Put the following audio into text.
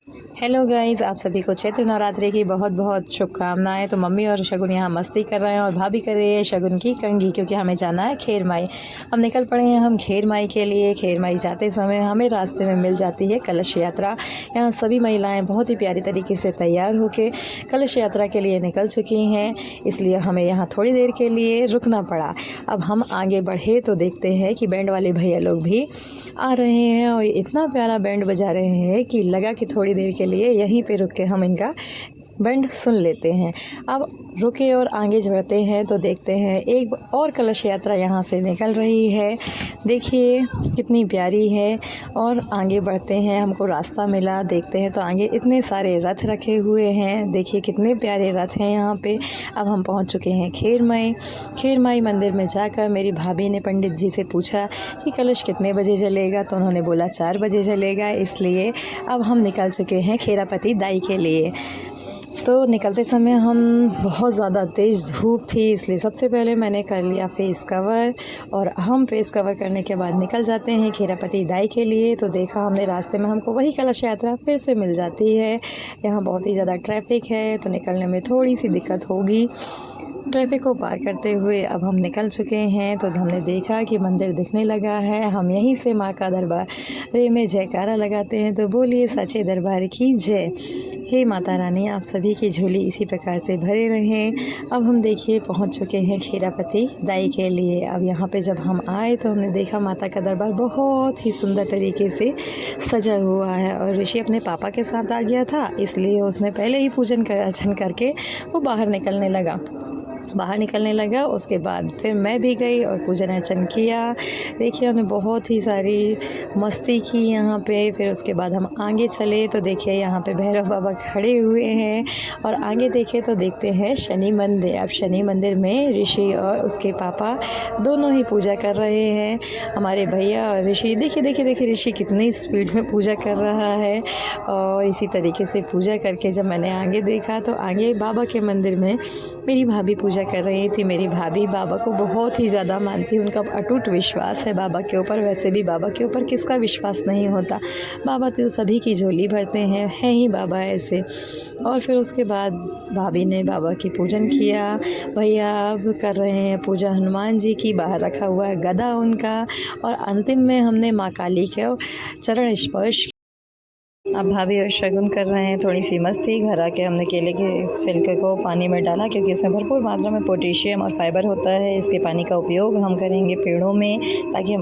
Hello guys, आप सभी को चैत्र नवरात्रि की बहुत बहुत शुभकामनाएं। तो मम्मी और शगुन यहाँ मस्ती कर रहे हैं और भाभी कर रही है शगुन की कंघी, क्योंकि हमें जाना है खेर माई। अब निकल पड़े हैं हम खेर माई के लिए। खेर माई जाते समय हमें रास्ते में मिल जाती है कलश यात्रा। यहाँ सभी महिलाएं बहुत ही प्यारी तरीके से तैयार होकर कलश यात्रा के लिए निकल चुकी हैं, इसलिए हमें यहाँ थोड़ी देर के लिए रुकना पड़ा। अब हम आगे बढ़े तो देखते हैं कि बैंड वाले भैया लोग भी आ रहे हैं और इतना प्यारा बैंड बजा रहे हैं कि लगा कि थोड़ी देर के लिए यहीं पे रुक के हम इनका बैंड सुन लेते हैं। अब रुके और आगे बढ़ते हैं तो देखते हैं एक और कलश यात्रा यहाँ से निकल रही है। देखिए कितनी प्यारी है। और आगे बढ़ते हैं, हमको रास्ता मिला। देखते हैं तो आगे इतने सारे रथ रखे हुए हैं। देखिए कितने प्यारे रथ हैं यहाँ पे। अब हम पहुँच चुके हैं खेर माई। खेर माई मंदिर में जाकर मेरी भाभी ने पंडित जी से पूछा कि कलश कितने बजे जलेगा, तो उन्होंने बोला 4 बजे जलेगा। इसलिए अब हम निकल चुके हैं खेरापति दाई के लिए। तो निकलते समय हम बहुत ज़्यादा तेज़ धूप थी, इसलिए सबसे पहले मैंने कर लिया फेस कवर। और हम फेस कवर करने के बाद निकल जाते हैं खेरापति दाई के लिए। तो देखा हमने रास्ते में हमको वही कलश यात्रा फिर से मिल जाती है। यहाँ बहुत ही ज़्यादा ट्रैफिक है तो निकलने में थोड़ी सी दिक्कत होगी। ट्रैफिक को पार करते हुए अब हम निकल चुके हैं तो हमने देखा कि मंदिर दिखने लगा है। हम यहीं से माँ का दरबार में जयकारा लगाते हैं। तो बोलिए सच्चे दरबार की जय। हे माता रानी, आप सभी की झोली इसी प्रकार से भरे रहें। अब हम देखिए पहुंच चुके हैं खेरापति दाई के लिए। अब यहाँ पे जब हम आए तो हमने देखा माता का दरबार बहुत ही सुंदर तरीके से सजा हुआ है। और ऋषि अपने पापा के साथ आ गया था, इसलिए उसने पहले ही पूजन अर्चन करके वो बाहर निकलने लगा। उसके बाद फिर मैं भी गई और पूजन अर्चन किया। देखिए हमने बहुत ही सारी मस्ती की यहाँ पे। फिर उसके बाद हम आगे चले तो देखिए यहाँ पे भैरव बाबा खड़े हुए हैं। और आगे देखे तो देखते हैं शनि मंदिर। अब शनि मंदिर में ऋषि और उसके पापा दोनों ही पूजा कर रहे हैं। हमारे भैया और ऋषि, देखिए ऋषि कितनी स्पीड में पूजा कर रहा है। और इसी तरीके से पूजा करके जब मैंने आगे देखा तो आगे बाबा के मंदिर में मेरी भाभी पूजा कर रही थी। मेरी भाभी बाबा को बहुत ही ज़्यादा मानती है, उनका अटूट विश्वास है बाबा के ऊपर। वैसे भी बाबा के ऊपर किसका विश्वास नहीं होता, बाबा तो सभी की झोली भरते हैं ही बाबा ऐसे। और फिर उसके बाद भाभी ने बाबा की पूजन किया। भैया अब कर रहे हैं पूजा हनुमान जी की, बाहर रखा हुआ है गदा उनका। और अंतिम में हमने माँ काली के चरण स्पर्श। अब भाभी और शगुन कर रहे हैं थोड़ी सी मस्ती। घर आके हमने केले के छिलके को पानी में डाला, क्योंकि इसमें भरपूर मात्रा में पोटेशियम और फाइबर होता है। इसके पानी का उपयोग हम करेंगे पेड़ों में, ताकि